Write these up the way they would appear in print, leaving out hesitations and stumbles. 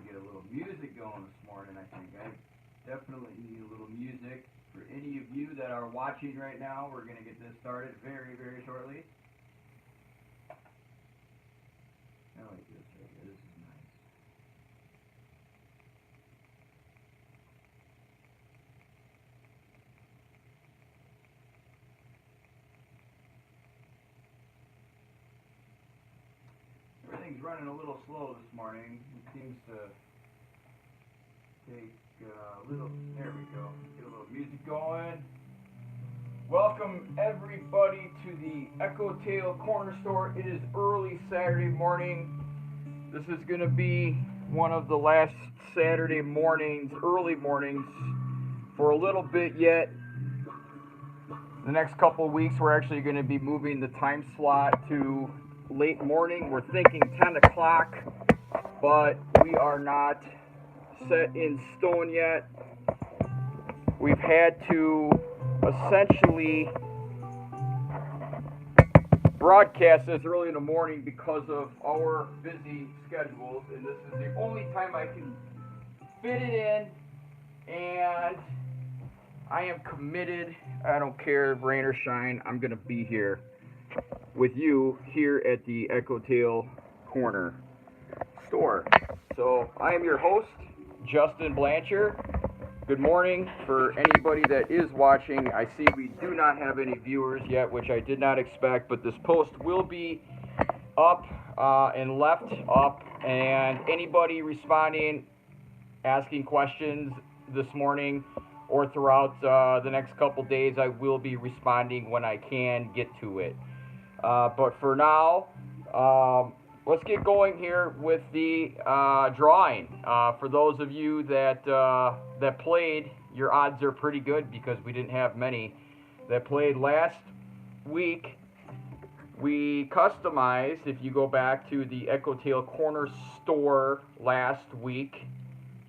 get a little music going this morning, I think. I definitely need a little music. For any of you that are watching right now, we're going to get this started very, very shortly. I like this right here. This is nice. Everything's running a little slow this morning. It seems to take a little, there we go, get a little music going. Welcome everybody to the Echotail Corner Store. It is early Saturday morning. This is going to be one of the last Saturday mornings, early mornings, for a little bit yet. The next couple of weeks we're actually going to be moving the time slot to late morning. We're thinking 10 o'clock, but we are not set in stone yet. We've had to essentially broadcast this early in the morning because of our busy schedules, and this is the only time I can fit it in, and I am committed. I don't care rain or shine, I'm gonna be here with you here at the Echotail Corner Store. So I am your host, Justin Blanchard. Good morning for anybody that is watching. I see we do not have any viewers yet, which I did not expect, but this post will be up and left up, and anybody responding, asking questions this morning or throughout the next couple days, I will be responding when I can get to it. But for now, let's get going here with the drawing. For those of you that that played, your odds are pretty good because we didn't have many that played last week. We customized, if you go back to the Echotail Corner Store last week,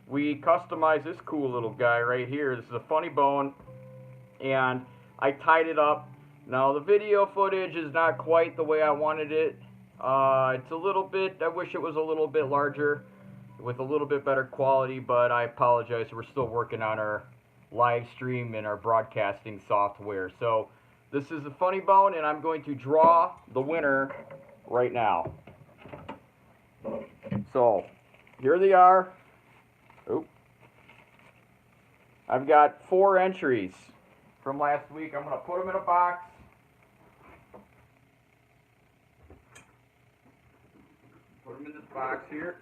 we customized this cool little guy right here. This is a funny bone, and I tied it up. Now the video footage is not quite the way I wanted it. It's a little bit, I wish it was a little bit larger with a little bit better quality, but I apologize. We're still working on our live stream and our broadcasting software. So this is a funny bone, and I'm going to draw the winner right now. So here they are. Oop. I've got 4 entries from last week. I'm going to put them in a box. Put them in this box here.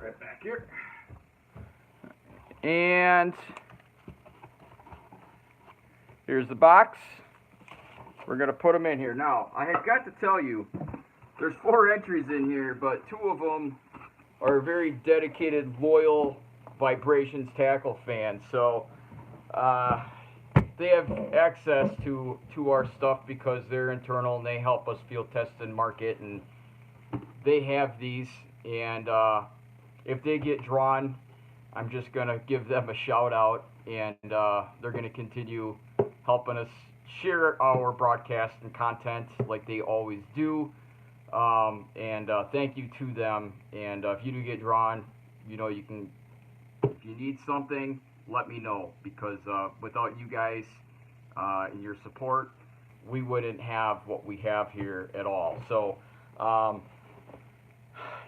Right back here. And here's the box. We're going to put them in here. Now, I have got to tell you, there's 4 entries in here, but 2 of them are very dedicated, loyal Vibrations tackle fans, so they have access to our stuff because they're internal and they help us field test and market, and they have these, and if they get drawn, I'm just gonna give them a shout out, and they're gonna continue helping us share our broadcast and content like they always do, and thank you to them. And if you do get drawn, you know, you can, if you need something, let me know, because without you guys and your support, we wouldn't have what we have here at all. So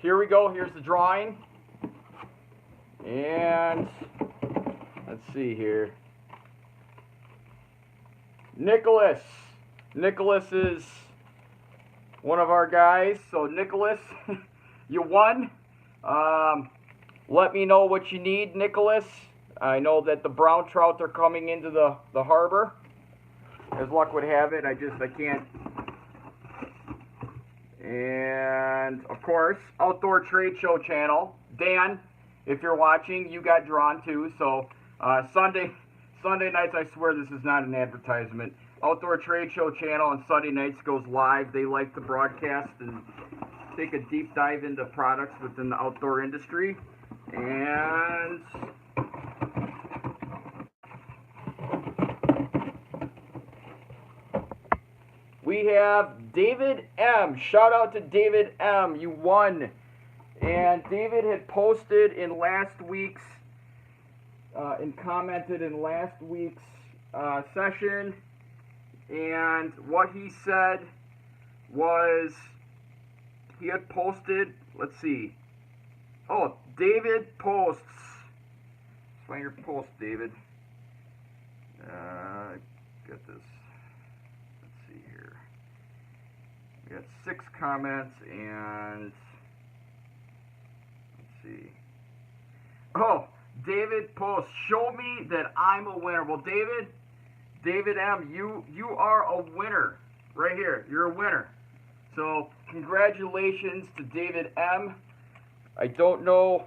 here we go. Here's the drawing. And let's see here. Nicholas. Nicholas is one of our guys. So Nicholas, you won. Let me know what you need, Nicholas. I know that the brown trout are coming into the harbor. As luck would have it, I can't. And, of course, Outdoor Trade Show channel. Dan, if you're watching, you got drawn too. So, Sunday nights, I swear this is not an advertisement. Outdoor Trade Show channel on Sunday nights goes live. They like to broadcast and take a deep dive into products within the outdoor industry. And we have David M. Shout out to David M. You won. And David had posted in last week's, and commented in last week's session. And what he said was, he had posted, let's see. Oh, David posts. Let's find your post, David. Get this. Let's see here. We got 6 comments and let's see. Oh, David posts. Show me that I'm a winner. Well, David M, you are a winner right here. You're a winner. So congratulations to David M. I don't know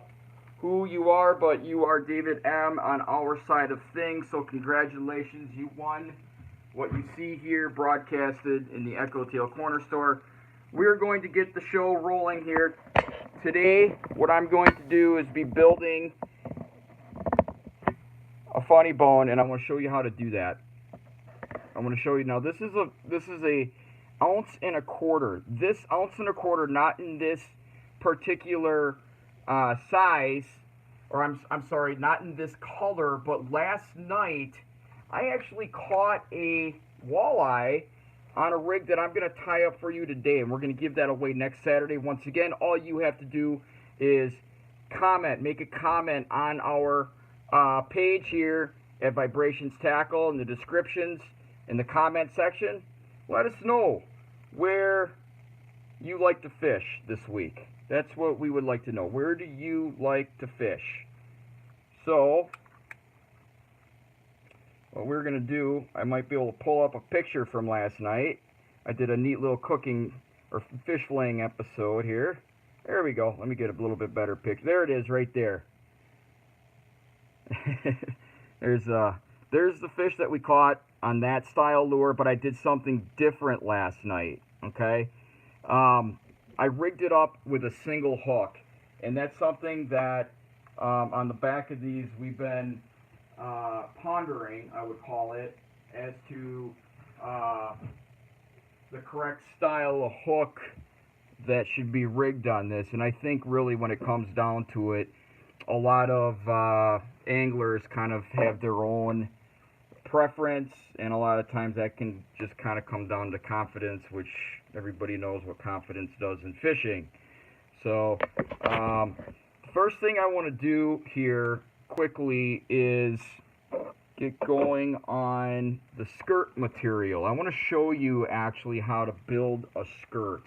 who you are, but you are David M on our side of things. So congratulations, you won what you see here broadcasted in the Echotail Corner Store. We're going to get the show rolling here. Today, what I'm going to do is be building a funny bone, and I'm going to show you how to do that. I'm going to show you now. This is a 1.25 ounces. This 1.25 ounces, not in this particular size, or I'm sorry, not in this color. But last night, I actually caught a walleye on a rig that I'm going to tie up for you today, and we're going to give that away next Saturday. Once again, all you have to do is comment, make a comment on our page here at Vibrations Tackle in the descriptions, in the comment section. Let us know where you like to fish this week. That's what we would like to know. Where do you like to fish? So, what we're going to do, I might be able to pull up a picture from last night. I did a neat little cooking or fish filleting episode here. There we go. Let me get a little bit better picture. There it is right there. There's the fish that we caught on that style lure, but I did something different last night, okay? I rigged it up with a single hook, and that's something that on the back of these we've been pondering, I would call it, as to the correct style of hook that should be rigged on this. And I think really when it comes down to it, a lot of anglers kind of have their own preference, and a lot of times that can just kind of come down to confidence, which everybody knows what confidence does in fishing. So first thing I want to do here quickly is get going on the skirt material. I want to show you actually how to build a skirt.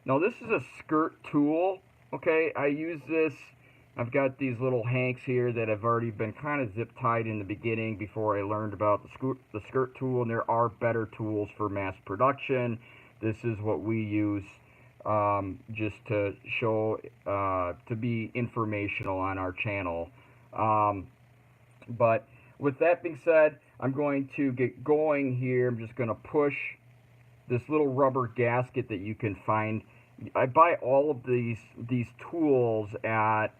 Now this is a skirt tool, okay? I use this. I've got these little hanks here that have already been kind of zip tied in the beginning before I learned about the skirt tool, and there are better tools for mass production. This is what we use just to show, to be informational on our channel. But with that being said, I'm going to get going here. I'm just going to push this little rubber gasket that you can find. I buy all of these tools at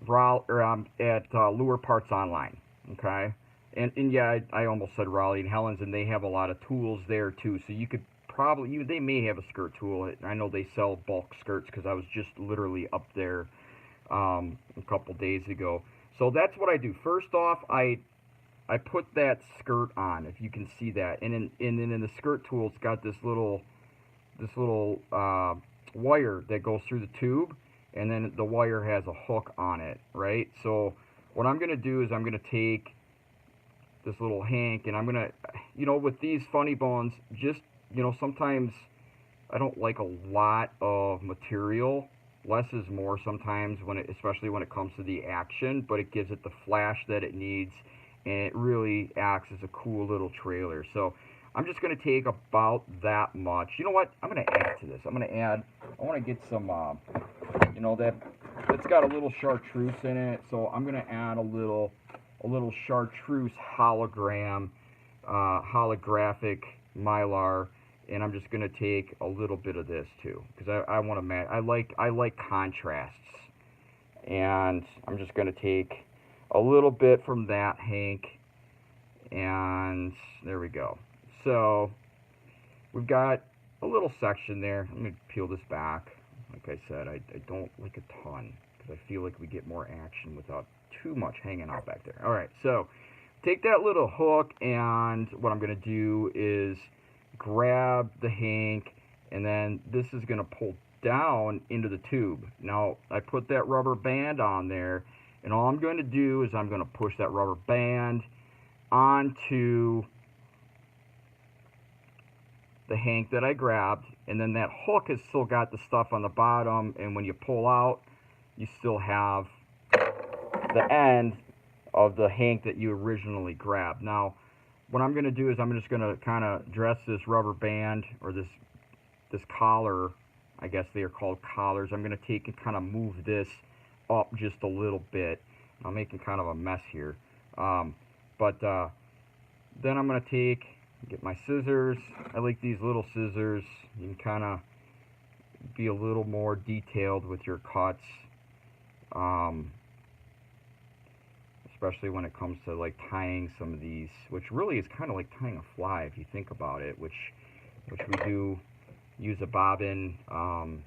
Lure Parts Online, okay? And yeah, I almost said Raleigh and Helen's, and they have a lot of tools there too. So you could probably, they may have a skirt tool. I know they sell bulk skirts because I was just literally up there a couple days ago. So that's what I do. First off, I put that skirt on, if you can see that, and then in the skirt tool, it's got this little wire that goes through the tube, and then the wire has a hook on it, right? So what I'm going to do is I'm going to take this little hank, and I'm going to, with these funny bones, just, sometimes I don't like a lot of material. Less is more sometimes, especially when it comes to the action, but it gives it the flash that it needs, and it really acts as a cool little trailer. So I'm just going to take about that much. You know what? I'm going to add to this. I want to get some, that's got a little chartreuse in it. So I'm going to add a little chartreuse holographic mylar, and I'm just going to take a little bit of this too, because I want to match. I like contrasts, and I'm just going to take a little bit from that hank, and there we go. So we've got a little section there. I'm going to peel this back. Like I said, I don't like a ton because I feel like we get more action without too much hanging out back there. Alright, so take that little hook, and what I'm going to do is grab the hank, and then this is going to pull down into the tube. Now, I put that rubber band on there, and all I'm going to do is I'm going to push that rubber band onto the hank that I grabbed, and then that hook has still got the stuff on the bottom, and when you pull out, you still have the end of the hank that you originally grabbed. Now, what I'm going to do is I'm just going to kind of dress this rubber band, or this collar, I guess they are called collars. I'm going to take and kind of move this up just a little bit. I'm making kind of a mess here. But then I'm going to get my scissors. I like these little scissors. You can kind of be a little more detailed with your cuts. Especially when it comes to like tying some of these, which really is kind of like tying a fly if you think about it, which we do use a bobbin,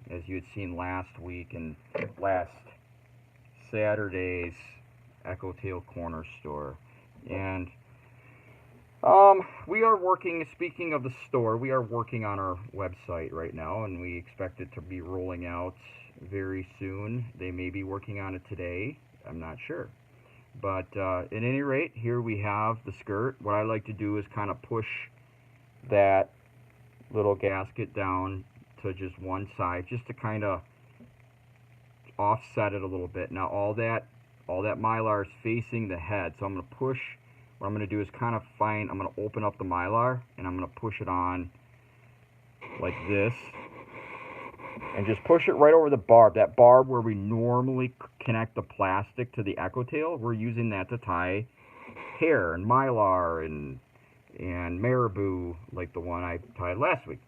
as you had seen last week and last Saturday's Echotail corner store. And we are working, speaking of the store, we are working on our website right now, and we expect it to be rolling out very soon. They may be working on it today, I'm not sure. But at any rate, here we have the skirt. What I like to do is kind of push that little gasket down to just one side, just to kind of offset it a little bit. Now all that mylar is facing the head, so I'm going to push. What I'm going to do is kind of I'm going to open up the mylar, and I'm going to push it on like this, and just push it right over the barb. That barb where we normally connect the plastic to the Echotail, we're using that to tie hair and mylar and marabou, like the one I tied last week.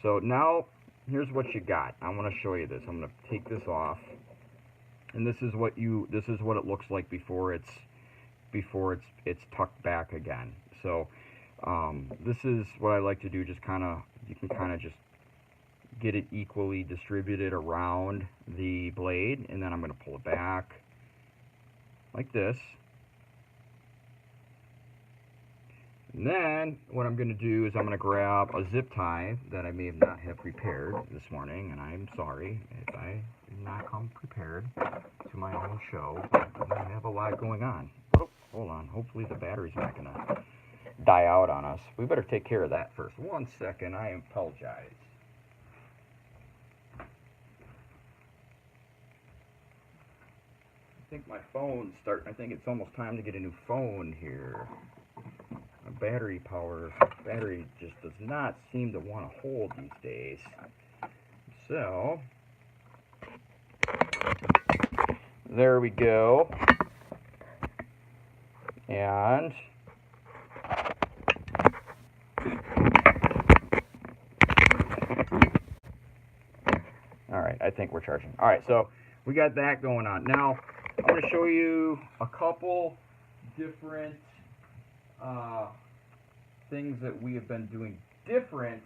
So now here's what you got. I want to show you this. I'm going to take this off, and this is what it looks like before it's tucked back again. So this is what I like to do. Just you can kind of just get it equally distributed around the blade, and then I'm going to pull it back like this. And then what I'm going to do is I'm going to grab a zip tie that I may not have prepared this morning, and I'm sorry if I did not come prepared to my own show, but I have a lot going on. Oh, hold on, hopefully the battery's not going to die out on us. We better take care of that first. 1 second, I apologize. I think my phone's starting. I think it's almost time to get a new phone here. My battery just does not seem to want to hold these days. So there we go. And alright, I think we're charging. Alright, so we got that going on. Now I'm going to show you a couple different things that we have been doing different,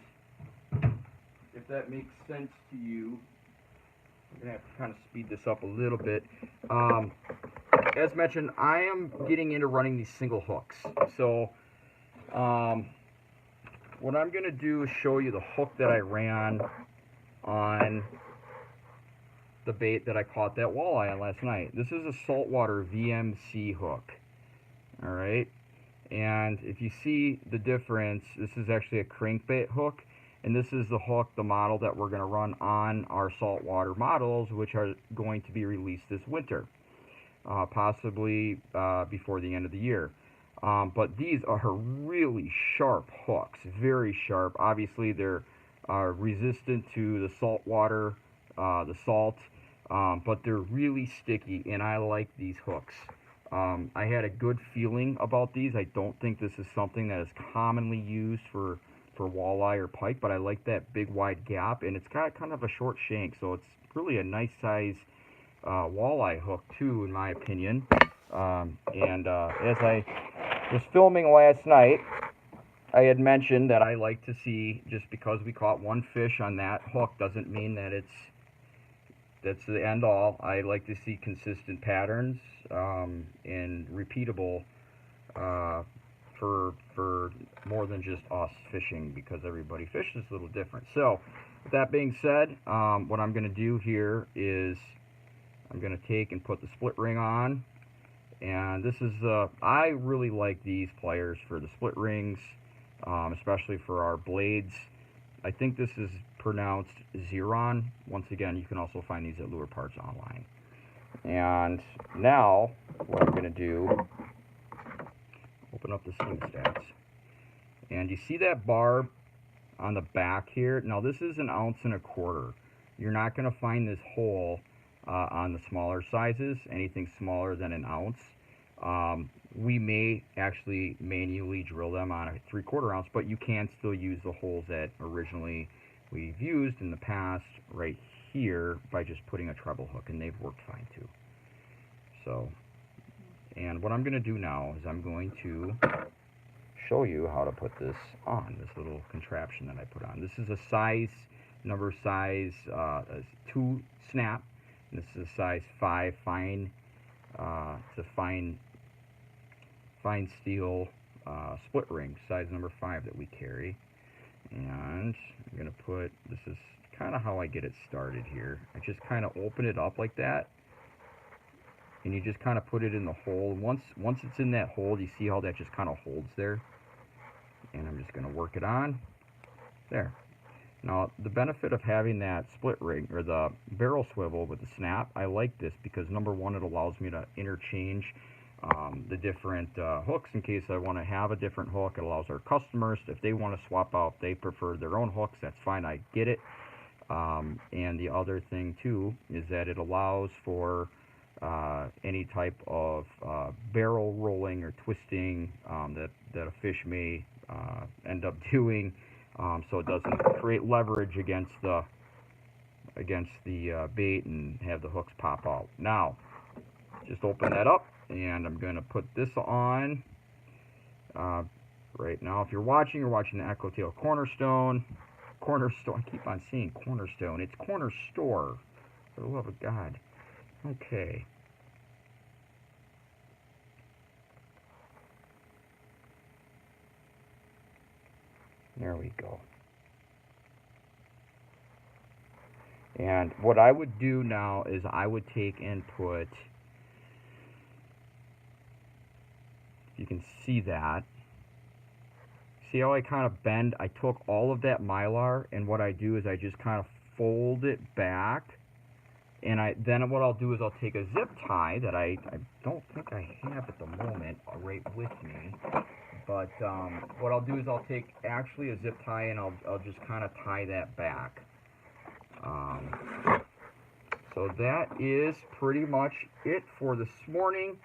if that makes sense to you. I'm going to have to kind of speed this up a little bit. As mentioned, I am getting into running these single hooks. So what I'm going to do is show you the hook that I ran on the bait that I caught that walleye on last night. This is a saltwater VMC hook. Alright, and if you see the difference, this is actually a crankbait hook, and this is the hook, the model that we're going to run on our saltwater models, which are going to be released this winter, possibly before the end of the year. But these are really sharp hooks, very sharp. Obviously they're resistant to the saltwater, the salt, but they're really sticky, and I like these hooks. I had a good feeling about these. I don't think this is something that is commonly used for walleye or pike, but I like that big wide gap, and it's got kind of a short shank, so it's really a nice size walleye hook too, in my opinion. As I was filming last night, I had mentioned that I like to see, just because we caught one fish on that hook doesn't mean that that's the end all. I like to see consistent patterns, and repeatable, uh, for more than just us fishing, because everybody fishes a little different. So, with that being said, what I'm going to do here is I'm going to take and put the split ring on. And this is, I really like these pliers for the split rings, especially for our blades. I think this is pronounced Xeron. Once again, you can also find these at Lure Parts online. And now, what I'm going to do, open up the swing stats. And you see that barb on the back here? Now, this is 1 1/4 ounces. You're not going to find this hole on the smaller sizes, anything smaller than 1 ounce. We may actually manually drill them on a 3/4 ounce, but you can still use the holes that originally we've used in the past right here by just putting a treble hook, and they've worked fine too. So, and what I'm going to do now is I'm going to show you how to put this on, this little contraption that I put on. This is a size 2 snap, and this is a size 5 fine. It's a fine steel split ring, size number 5 that we carry. And I'm going to put, this is kind of how I get it started here. I just kind of open it up like that, and you just kind of put it in the hole. Once it's in that hole, you see how that just kind of holds there. And I'm just going to work it on there. Now, the benefit of having that split ring, or the barrel swivel with the snap, I like this because, number one, it allows me to interchange the different hooks in case I want to have a different hook. It allows our customers, if they want to swap out, they prefer their own hooks, that's fine, I get it. And the other thing too is that it allows for any type of barrel rolling or twisting that a fish may end up doing, so it doesn't create leverage against the bait and have the hooks pop out. Now, just open that up, and I'm going to put this on right now. If you're watching the Echotail Cornerstone. I keep on saying Cornerstone. It's Corner Store, for the love of God. Okay. There we go. And what I would do now is I would take and put, you can see that. See how I kind of bend? I took all of that Mylar, and what I do is I just kind of fold it back. And then what I'll do is I'll take a zip tie that I don't think I have at the moment right with me. But what I'll do is I'll take actually a zip tie, and I'll just kind of tie that back. So that is pretty much it for this morning.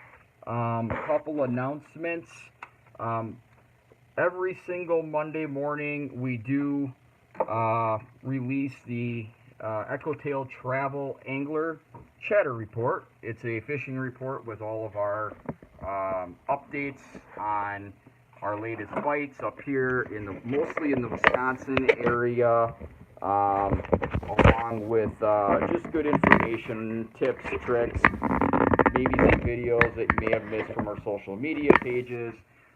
Couple announcements. Every single Monday morning we do release the Echotail Travel Angler Chatter Report. It's a fishing report with all of our updates on our latest bites up here mostly in the Wisconsin area, along with just good information, tips, tricks, maybe some videos that you may have missed from our social media pages.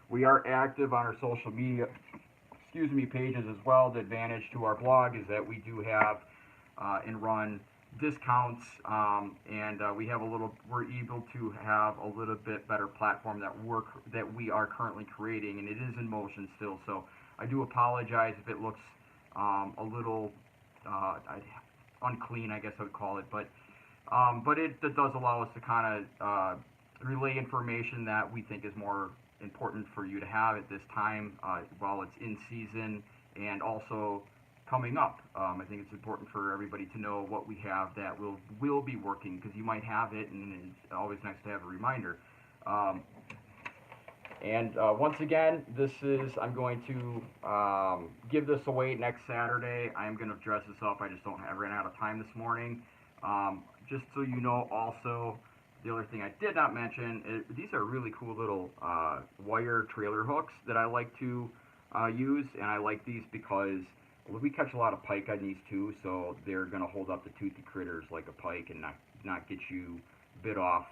We are active on our social media pages as well. The advantage to our blog is that we do have and run discounts, and we're able to have a little bit better platform that we are currently creating, and it is in motion still. So I do apologize if it looks a little unclean, I guess I would call it, but it does allow us to kind of relay information that we think is more important for you to have at this time while it's in season, and also coming up. I think it's important for everybody to know what we have that will be working, because you might have it, and it's always nice to have a reminder. Once again, I'm going to give this away next Saturday. I am going to dress this up. I ran out of time this morning. Just so you know, also, the other thing I did not mention is these are really cool little wire trailer hooks that I like to use, and I like these because we catch a lot of pike on these too, so they're going to hold up the toothy critters like a pike and not get you bit off,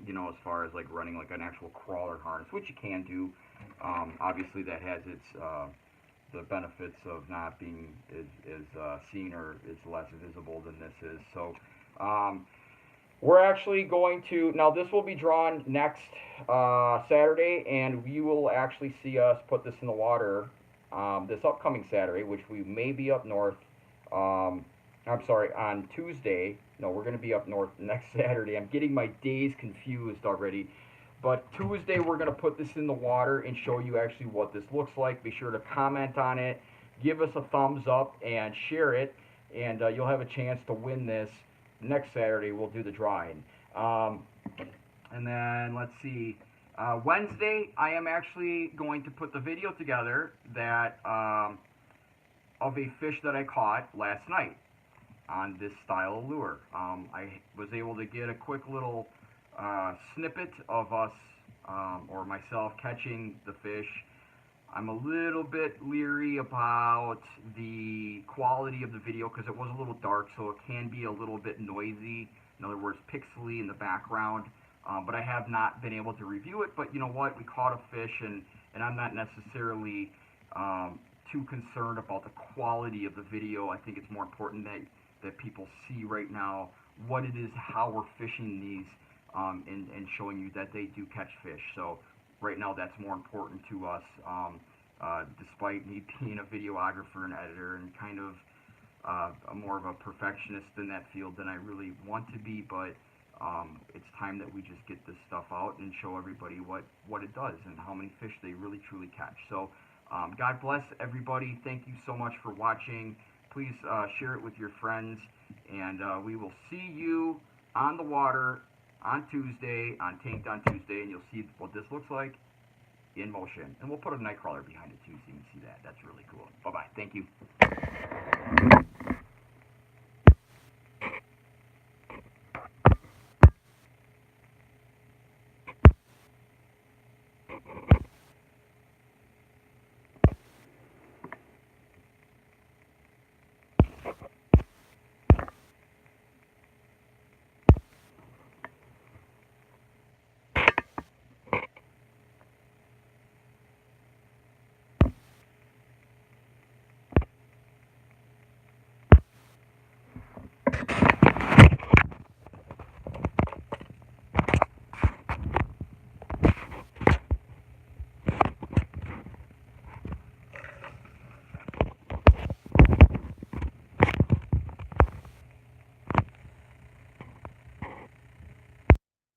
you know, as far as like running like an actual crawler harness, which you can do. Obviously that has its the benefits of not being as seen or is less visible than this is. So we're actually going to, now this will be drawn next Saturday, and you will actually see us put this in the water this upcoming Saturday, which we may be up north. I'm sorry, on Tuesday. No, we're going to be up north next Saturday. I'm getting my days confused already. But Tuesday we're going to put this in the water and show you actually what this looks like. Be sure to comment on it, give us a thumbs up, and share it, and you'll have a chance to win this. Next Saturday we'll do the drawing. And then let's see. Wednesday I am actually going to put the video together that of a fish that I caught last night on this style of lure. I was able to get a quick little snippet of us or myself catching the fish. I'm a little bit leery about the quality of the video because it was a little dark, so it can be a little bit noisy. In other words, pixely in the background. But I have not been able to review it. But you know what? We caught a fish, and I'm not necessarily too concerned about the quality of the video. I think it's more important that people see right now what it is, how we're fishing these, and showing you that they do catch fish. So right now that's more important to us, despite me being a videographer and editor and kind of more of a perfectionist in that field than I really want to be. But it's time that we just get this stuff out and show everybody what it does and how many fish they really truly catch. So God bless everybody. Thank you so much for watching. Please share it with your friends, and we will see you on the water on Tuesday, on Tanked on Tuesday, and you'll see what this looks like in motion. And we'll put a night crawler behind it too so you can see that. That's really cool. Bye-bye. Thank you.